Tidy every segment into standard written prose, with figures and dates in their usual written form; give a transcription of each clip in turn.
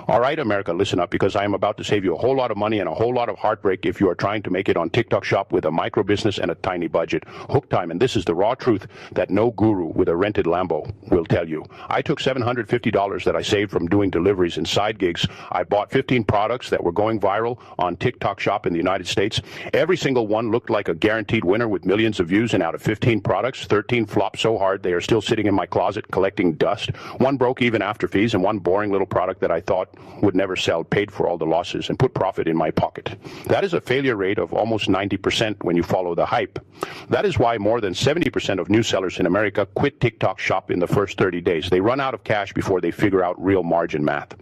All right, America, listen up, because I am about to save you a whole lot of money and a whole lot of heartbreak if you are trying to make it on TikTok Shop with a micro business and a tiny budget. Hook time, and this is the raw truth that no guru with a rented Lambo will tell you. I took $750 that I saved from doing deliveries and side gigs. I bought 15 products that were going viral on TikTok Shop in the United States. Every single one looked like a guaranteed winner with millions of views, and out of 15 products, 13 flopped so hard they are still sitting in my closet collecting dust. One broke even after fees, and one boring little product that I thought would never sell paid for all the losses and put profit in my pocket. That is a failure rate of almost 90% when you follow the hype. That is why more than 70% of new sellers in America quit TikTok Shop in the first 30 days. They run out of cash before they figure out real margin math.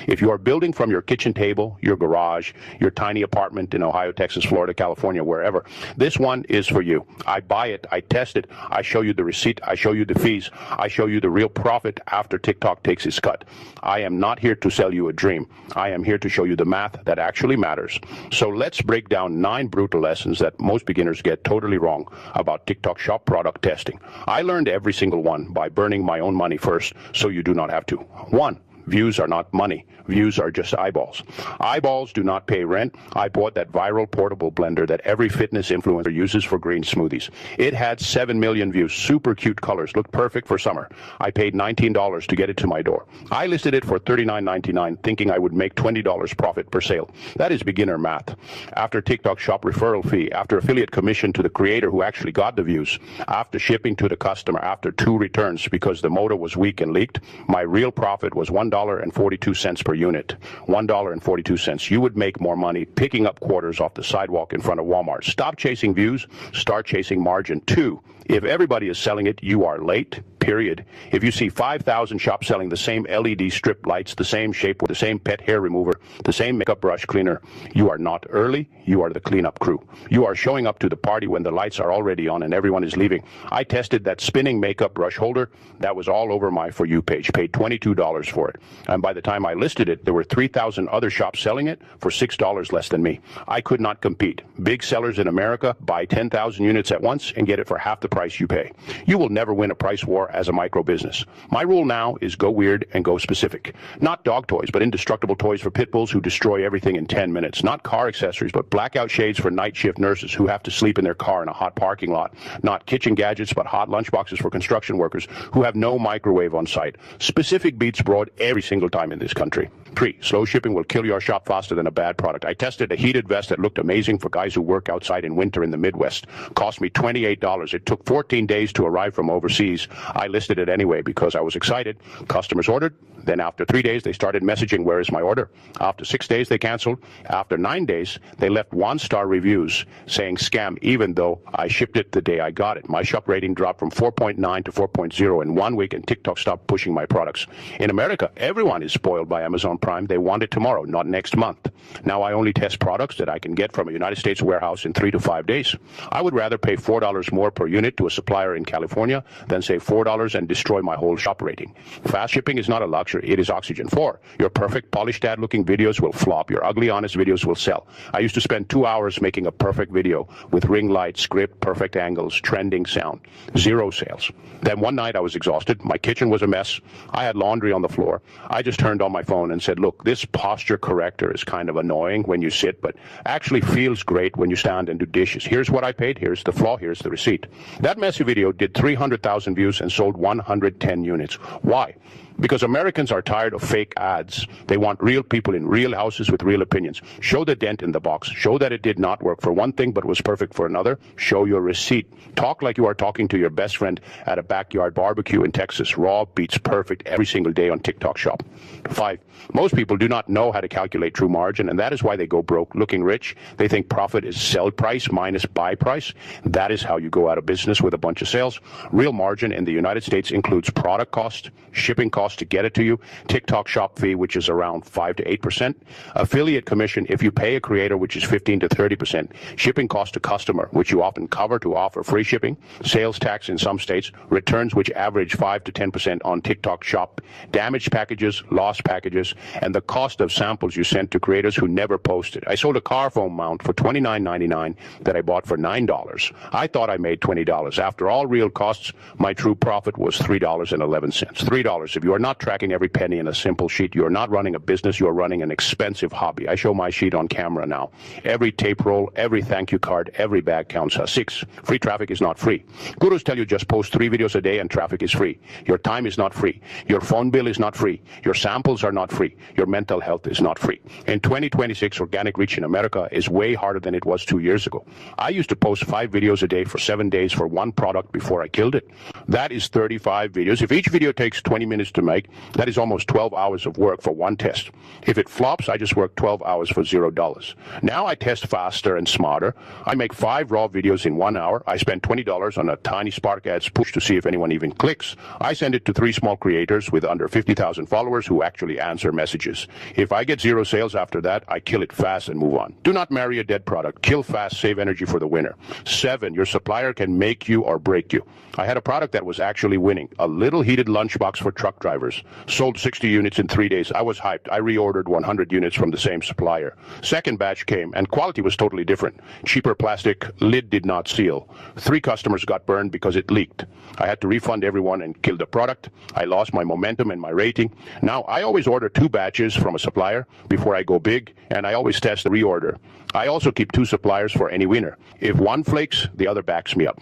If you are building from your kitchen table, your garage, your tiny apartment in Ohio, Texas, Florida, California, wherever, this one is for you. I buy it, I test it, I show you the receipt, I show you the fees, I show you the real profit after TikTok takes its cut. I am not here to sell you a dream. I am here to show you the math that actually matters. So let's break down 9 brutal lessons that most beginners get totally wrong about TikTok Shop product testing. I learned every single one by burning my own money first, so you do not have to. 1. Views are not money. Views are just eyeballs. Eyeballs do not pay rent. I bought that viral portable blender that every fitness influencer uses for green smoothies. It had 7 million views, super cute colors, looked perfect for summer. I paid $19 to get it to my door. I listed it for $39.99, thinking I would make $20 profit per sale. That is beginner math. After TikTok Shop referral fee, after affiliate commission to the creator who actually got the views, after shipping to the customer, after 2 returns because the motor was weak and leaked, my real profit was $1.42 per unit. $1.42. You would make more money picking up quarters off the sidewalk in front of Walmart. Stop chasing views, start chasing margin. 2, if everybody is selling it, you are late, period. If you see 5,000 shops selling the same LED strip lights, the same shape, the same pet hair remover, the same makeup brush cleaner, you are not early, you are the cleanup crew. You are showing up to the party when the lights are already on and everyone is leaving. I tested that spinning makeup brush holder. That was all over my For You page. Paid $22 for it. And by the time I listed it, there were 3,000 other shops selling it for $6 less than me. I could not compete. Big sellers in America buy 10,000 units at once and get it for half the price you pay. You will never win a price war as a micro business. My rule now is go weird and go specific. Not dog toys, but indestructible toys for pit bulls who destroy everything in 10 minutes. Not car accessories, but blackout shades for night shift nurses who have to sleep in their car in a hot parking lot. Not kitchen gadgets, but hot lunchboxes for construction workers who have no microwave on site. Specific beats broad every single time in this country. 3, slow shipping will kill your shop faster than a bad product. I tested a heated vest that looked amazing for guys who work outside in winter in the Midwest. Cost me $28. It took 14 days to arrive from overseas. I listed it anyway because I was excited. Customers ordered. Then after 3 days, they started messaging, where is my order? After 6 days, they canceled. After 9 days, they left 1-star reviews saying scam, even though I shipped it the day I got it. My shop rating dropped from 4.9 to 4.0 in 1 week, and TikTok stopped pushing my products. In America, everyone is spoiled by Amazon Prime. They want it tomorrow, not next month. Now I only test products that I can get from a United States warehouse in 3 to 5 days. I would rather pay $4 more per unit to a supplier in California than save $4 and destroy my whole shop rating. Fast shipping is not a luxury, it is oxygen. 4, your perfect polished ad looking videos will flop. Your ugly honest videos will sell. I used to spend 2 hours making a perfect video with ring light, script, perfect angles, trending sound. 0 sales. Then one night I was exhausted. My kitchen was a mess. I had laundry on the floor. I just turned on my phone and said, look, this posture corrector is kind of annoying when you sit, but actually feels great when you stand and do dishes. Here's what I paid. Here's the flaw. Here's the receipt. That messy video did 300,000 views and sold 110 units. Why? Because Americans are tired of fake ads. They want real people in real houses with real opinions. Show the dent in the box. Show that it did not work for one thing but was perfect for another. Show your receipt. Talk like you are talking to your best friend at a backyard barbecue in Texas. Raw beats perfect every single day on TikTok Shop. 5, most people do not know how to calculate true margin, and that is why they go broke looking rich. They think profit is sell price minus buy price. That is how you go out of business with a bunch of sales. Real margin in the United States includes product cost, shipping cost to get it to you, TikTok Shop fee, which is around 5 to 8%, affiliate commission if you pay a creator, which is 15 to 30%, shipping cost to customer, which you often cover to offer free shipping, sales tax in some states, returns which average 5 to 10% on TikTok Shop, damaged packages, lost packages, and the cost of samples you sent to creators who never posted. I sold a car phone mount for $29.99 that I bought for $9. I thought I made $20. After all real costs, my true profit was $3.11. $3. If you are You're not tracking every penny in a simple sheet. You're not running a business. You're running an expensive hobby. I show my sheet on camera now. Every tape roll, every thank you card, every bag counts. 6, free traffic is not free. Gurus tell you just post 3 videos a day and traffic is free. Your time is not free. Your phone bill is not free. Your samples are not free. Your mental health is not free. In 2026, organic reach in America is way harder than it was 2 years ago. I used to post 5 videos a day for 7 days for one product before I killed it. That is 35 videos. If each video takes 20 minutes to make, that is almost 12 hours of work for one test. If it flops, I just work 12 hours for $0. Now I test faster and smarter. I make 5 raw videos in 1 hour. I spend $20 on a tiny Spark Ads push to see if anyone even clicks. I send it to 3 small creators with under 50,000 followers who actually answer messages. If I get 0 sales after that, I kill it fast and move on. Do not marry a dead product. Kill fast, save energy for the winner. 7, your supplier can make you or break you. I had a product that was actually winning, a little heated lunchbox for truck drivers. Sold 60 units in 3 days. I was hyped. I reordered 100 units from the same supplier. Second batch came, and quality was totally different. Cheaper plastic, lid did not seal. 3 customers got burned because it leaked. I had to refund everyone and kill the product. I lost my momentum and my rating. Now, I always order 2 batches from a supplier before I go big, and I always test the reorder. I also keep 2 suppliers for any winner. If one flakes, the other backs me up.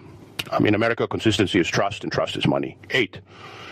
In America, consistency is trust, and trust is money. 8,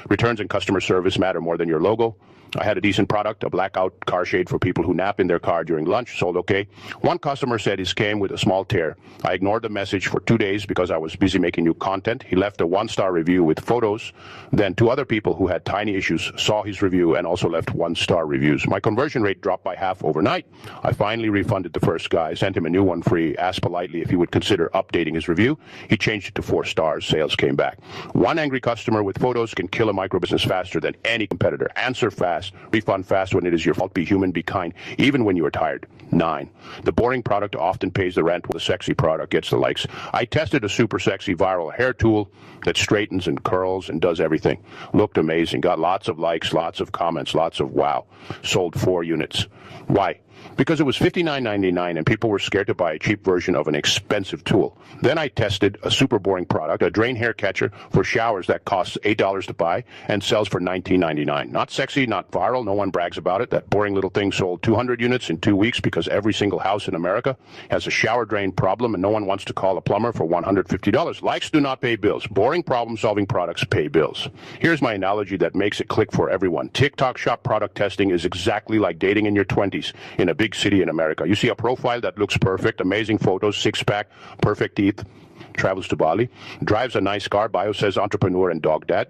returns and customer service matter more than your logo. I had a decent product, a blackout car shade for people who nap in their car during lunch, sold okay. One customer said his came with a small tear. I ignored the message for 2 days because I was busy making new content. He left a 1-star review with photos. Then 2 other people who had tiny issues saw his review and also left 1-star reviews. My conversion rate dropped by half overnight. I finally refunded the first guy, sent him a new one free, asked politely if he would consider updating his review. He changed it to 4 stars. Sales came back. One angry customer with photos can kill a micro business faster than any competitor. Answer fast. Refund fast when it is your fault. Be human, be kind, even when you are tired. 9, the boring product often pays the rent while the sexy product gets the likes. I tested a super sexy viral hair tool that straightens and curls and does everything. Looked amazing. Got lots of likes, lots of comments, lots of wow. Sold 4 units. Why? Because it was $59.99 and people were scared to buy a cheap version of an expensive tool. Then I tested a super boring product, a drain hair catcher for showers that costs $8 to buy and sells for $19.99. Not sexy, not viral, no one brags about it. That boring little thing sold 200 units in 2 weeks because every single house in America has a shower drain problem and no one wants to call a plumber for $150. Likes do not pay bills. Boring problem-solving products pay bills. Here's my analogy that makes it click for everyone. TikTok shop product testing is exactly like dating in your 20s in a big city in America. You see a profile that looks perfect, amazing photos, 6-pack, perfect teeth, travels to Bali, drives a nice car, bio says entrepreneur and dog dad.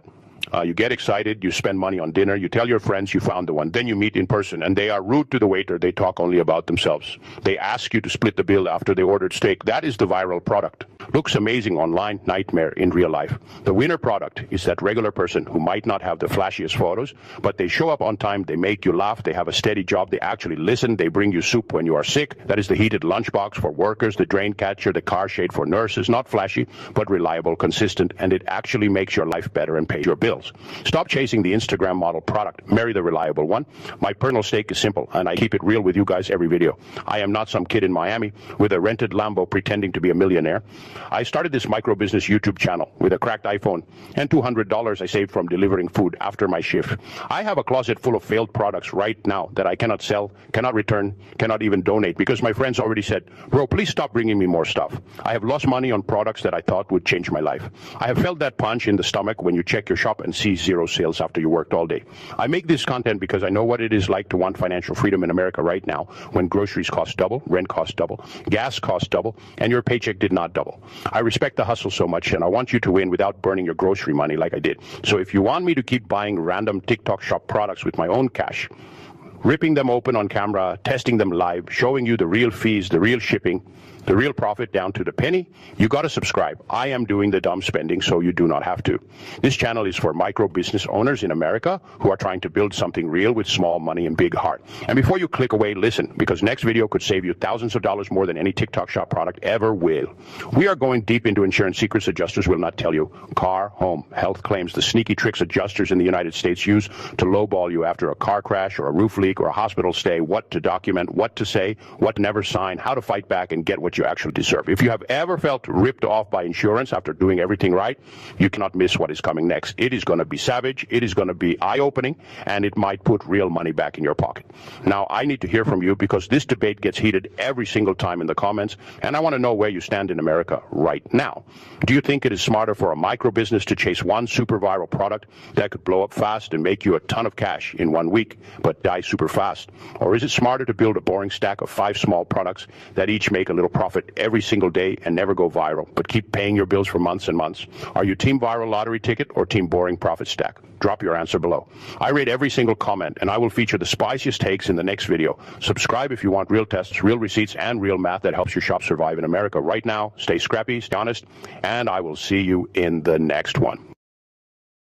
You get excited, you spend money on dinner, you tell your friends you found the one, then you meet in person, and they are rude to the waiter, they talk only about themselves. They ask you to split the bill after they ordered steak. That is the viral product. Looks amazing online, nightmare in real life. The winner product is that regular person who might not have the flashiest photos, but they show up on time, they make you laugh, they have a steady job, they actually listen, they bring you soup when you are sick. That is the heated lunchbox for workers, the drain catcher, the car shade for nurses, not flashy, but reliable, consistent, and it actually makes your life better and pays your bills. Stop chasing the Instagram model product. Marry the reliable one. My personal stake is simple, and I keep it real with you guys every video. I am not some kid in Miami with a rented Lambo pretending to be a millionaire. I started this micro business YouTube channel with a cracked iPhone and $200 I saved from delivering food after my shift. I have a closet full of failed products right now that I cannot sell, cannot return, cannot even donate because my friends already said, bro, please stop bringing me more stuff. I have lost money on products that I thought would change my life. I have felt that punch in the stomach when you check your shop and see 0 sales after you worked all day. I make this content because I know what it is like to want financial freedom in America right now when groceries cost double, rent costs double, gas costs double, and your paycheck did not double. I respect the hustle so much, and I want you to win without burning your grocery money like I did. So if you want me to keep buying random TikTok shop products with my own cash, ripping them open on camera, testing them live, showing you the real fees, the real shipping, the real profit down to the penny, you got to subscribe. I am doing the dumb spending so you do not have to. This channel is for micro business owners in America who are trying to build something real with small money and big heart. And before you click away, listen, because next video could save you thousands of dollars more than any TikTok shop product ever will. We are going deep into insurance secrets adjusters will not tell you. Car, home, health claims, the sneaky tricks adjusters in the United States use to lowball you after a car crash or a roof leak leak or a hospital stay, what to document, what to say, what to never sign, how to fight back and get what you actually deserve. If you have ever felt ripped off by insurance after doing everything right, you cannot miss what is coming next. It is going to be savage, it is going to be eye-opening, and it might put real money back in your pocket. Now, I need to hear from you because this debate gets heated every single time in the comments, and I want to know where you stand in America right now. Do you think it is smarter for a micro business to chase one super viral product that could blow up fast and make you a ton of cash in 1 week, but die super fast? Or is it smarter to build a boring stack of 5 small products that each make a little profit every single day and never go viral, but keep paying your bills for months and months? Are you team viral lottery ticket or team boring profit stack? Drop your answer below. I read every single comment, and I will feature the spiciest takes in the next video. Subscribe if you want real tests, real receipts, and real math that helps your shop survive in America right now. Stay scrappy, stay honest, and I will see you in the next one.